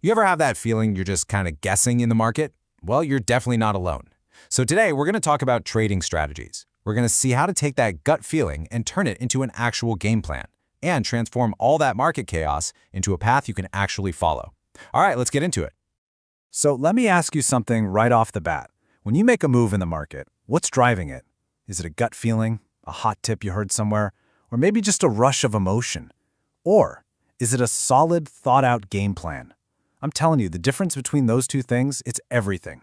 You ever have that feeling you're just kind of guessing in the market? Well, you're definitely not alone. So today, we're going to talk about trading strategies. We're going to see how to take that gut feeling and turn it into an actual game plan, and transform all that market chaos into a path you can actually follow. All right, let's get into it. So let me ask you something right off the bat. When you make a move in the market, what's driving it? Is it a gut feeling, a hot tip you heard somewhere, or maybe just a rush of emotion? Or is it a solid, thought-out game plan? I'm telling you, the difference between those two things, it's everything.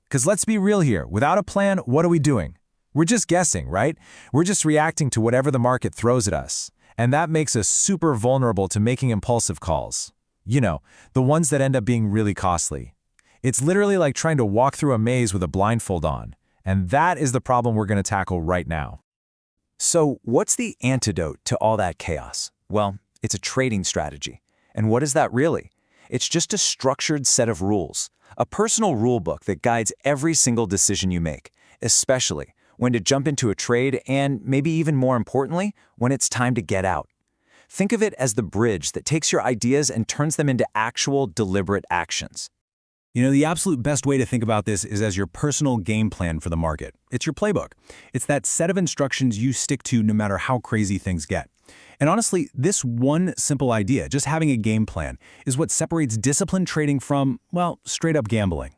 Because let's be real here, without a plan, what are we doing? We're just guessing, right? We're just reacting to whatever the market throws at us. And that makes us super vulnerable to making impulsive calls. You know, the ones that end up being really costly. It's literally like trying to walk through a maze with a blindfold on. And that is the problem we're going to tackle right now. So what's the antidote to all that chaos? Well, it's a trading strategy. And what is that really? It's just a structured set of rules, a personal rule book that guides every single decision you make, especially when to jump into a trade and, maybe even more importantly, when it's time to get out. Think of it as the bridge that takes your ideas and turns them into actual, deliberate actions. You know, the absolute best way to think about this is as your personal game plan for the market. It's your playbook. It's that set of instructions you stick to no matter how crazy things get. And honestly, this one simple idea, just having a game plan, is what separates disciplined trading from, well, straight-up gambling.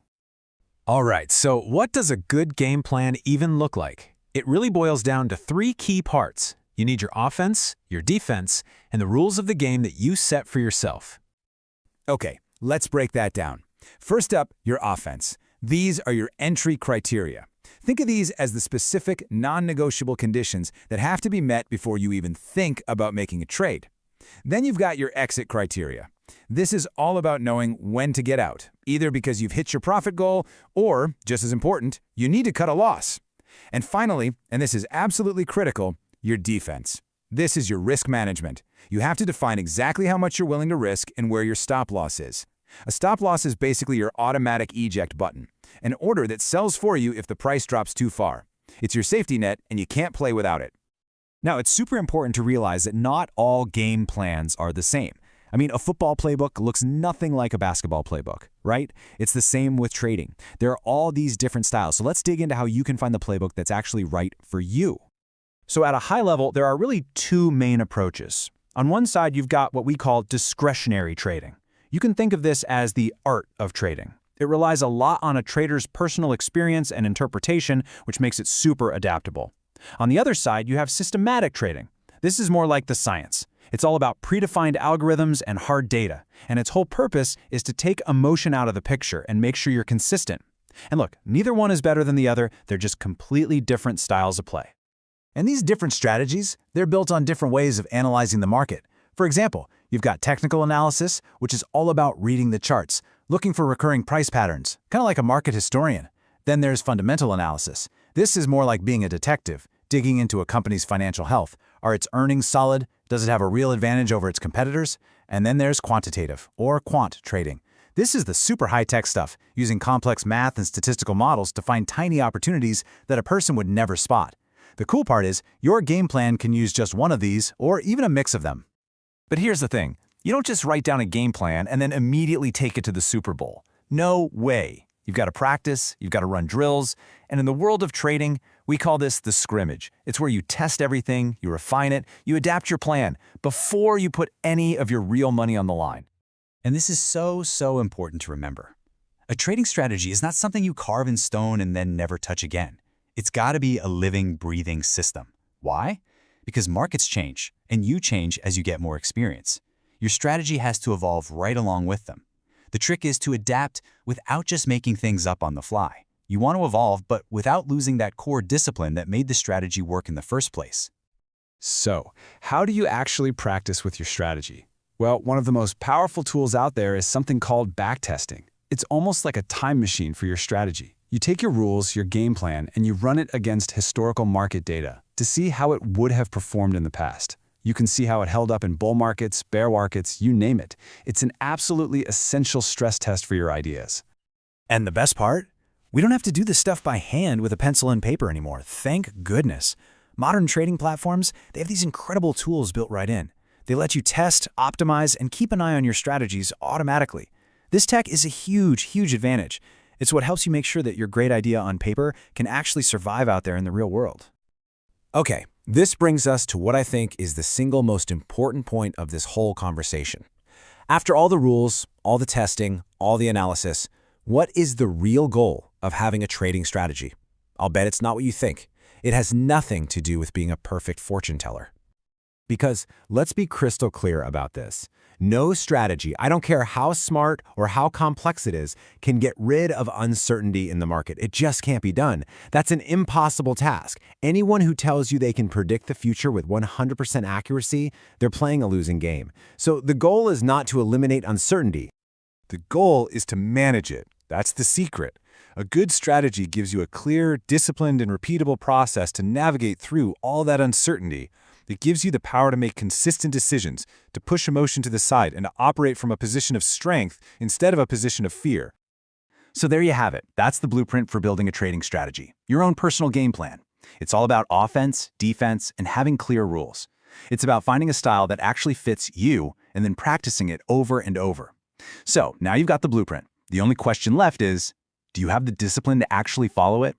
All right, so what does a good game plan even look like? It really boils down to three key parts. You need your offense, your defense, and the rules of the game that you set for yourself. Okay, let's break that down. First up, your offense. These are your entry criteria. Think of these as the specific, non-negotiable conditions that have to be met before you even think about making a trade. Then you've got your exit criteria. This is all about knowing when to get out, either because you've hit your profit goal or, just as important, you need to cut a loss. And finally, and this is absolutely critical, your defense. This is your risk management. You have to define exactly how much you're willing to risk and where your stop loss is. A stop loss is basically your automatic eject button, an order that sells for you if the price drops too far. It's your safety net, and you can't play without it. Now, it's super important to realize that not all game plans are the same. I mean, a football playbook looks nothing like a basketball playbook, right? It's the same with trading. There are all these different styles, so let's dig into how you can find the playbook that's actually right for you. So at a high level, there are really two main approaches. On one side, you've got what we call discretionary trading. You can think of this as the art of trading. It relies a lot on a trader's personal experience and interpretation, which makes it super adaptable. On the other side, you have systematic trading. This is more like the science. It's all about predefined algorithms and hard data, and its whole purpose is to take emotion out of the picture and make sure you're consistent. And look, neither one is better than the other, they're just completely different styles of play. And these different strategies, they're built on different ways of analyzing the market. For example, you've got technical analysis, which is all about reading the charts, looking for recurring price patterns, kind of like a market historian. Then there's fundamental analysis. This is more like being a detective, digging into a company's financial health. Are its earnings solid? Does it have a real advantage over its competitors? And then there's quantitative, or quant trading. This is the super high-tech stuff, using complex math and statistical models to find tiny opportunities that a person would never spot. The cool part is, your game plan can use just one of these, or even a mix of them. But here's the thing. You don't just write down a game plan and then immediately take it to the Super Bowl. No way. You've got to practice, you've got to run drills, and in the world of trading, we call this the scrimmage. It's where you test everything, you refine it, you adapt your plan before you put any of your real money on the line. And this is so important to remember. A trading strategy is not something you carve in stone and then never touch again. It's got to be a living, breathing system. Why? Because markets change, and you change as you get more experience. Your strategy has to evolve right along with them. The trick is to adapt without just making things up on the fly. You want to evolve, but without losing that core discipline that made the strategy work in the first place. So, how do you actually practice with your strategy? Well, one of the most powerful tools out there is something called backtesting. It's almost like a time machine for your strategy. You take your rules, your game plan, and you run it against historical market data to see how it would have performed in the past. You can see how it held up in bull markets, bear markets, you name it. It's an absolutely essential stress test for your ideas. And the best part? We don't have to do this stuff by hand with a pencil and paper anymore, thank goodness. Modern trading platforms, they have these incredible tools built right in. They let you test, optimize, and keep an eye on your strategies automatically. This tech is a huge, huge advantage. It's what helps you make sure that your great idea on paper can actually survive out there in the real world. Okay, this brings us to what I think is the single most important point of this whole conversation. After all the rules, all the testing, all the analysis, what is the real goal of having a trading strategy? I'll bet it's not what you think. It has nothing to do with being a perfect fortune teller. Because let's be crystal clear about this. No strategy, I don't care how smart or how complex it is, can get rid of uncertainty in the market. It just can't be done. That's an impossible task. Anyone who tells you they can predict the future with 100% accuracy, they're playing a losing game. So the goal is not to eliminate uncertainty. The goal is to manage it. That's the secret. A good strategy gives you a clear, disciplined, and repeatable process to navigate through all that uncertainty. It gives you the power to make consistent decisions, to push emotion to the side, and to operate from a position of strength instead of a position of fear. So there you have it. That's the blueprint for building a trading strategy. Your own personal game plan. It's all about offense, defense, and having clear rules. It's about finding a style that actually fits you and then practicing it over and over. So now you've got the blueprint. The only question left is, do you have the discipline to actually follow it?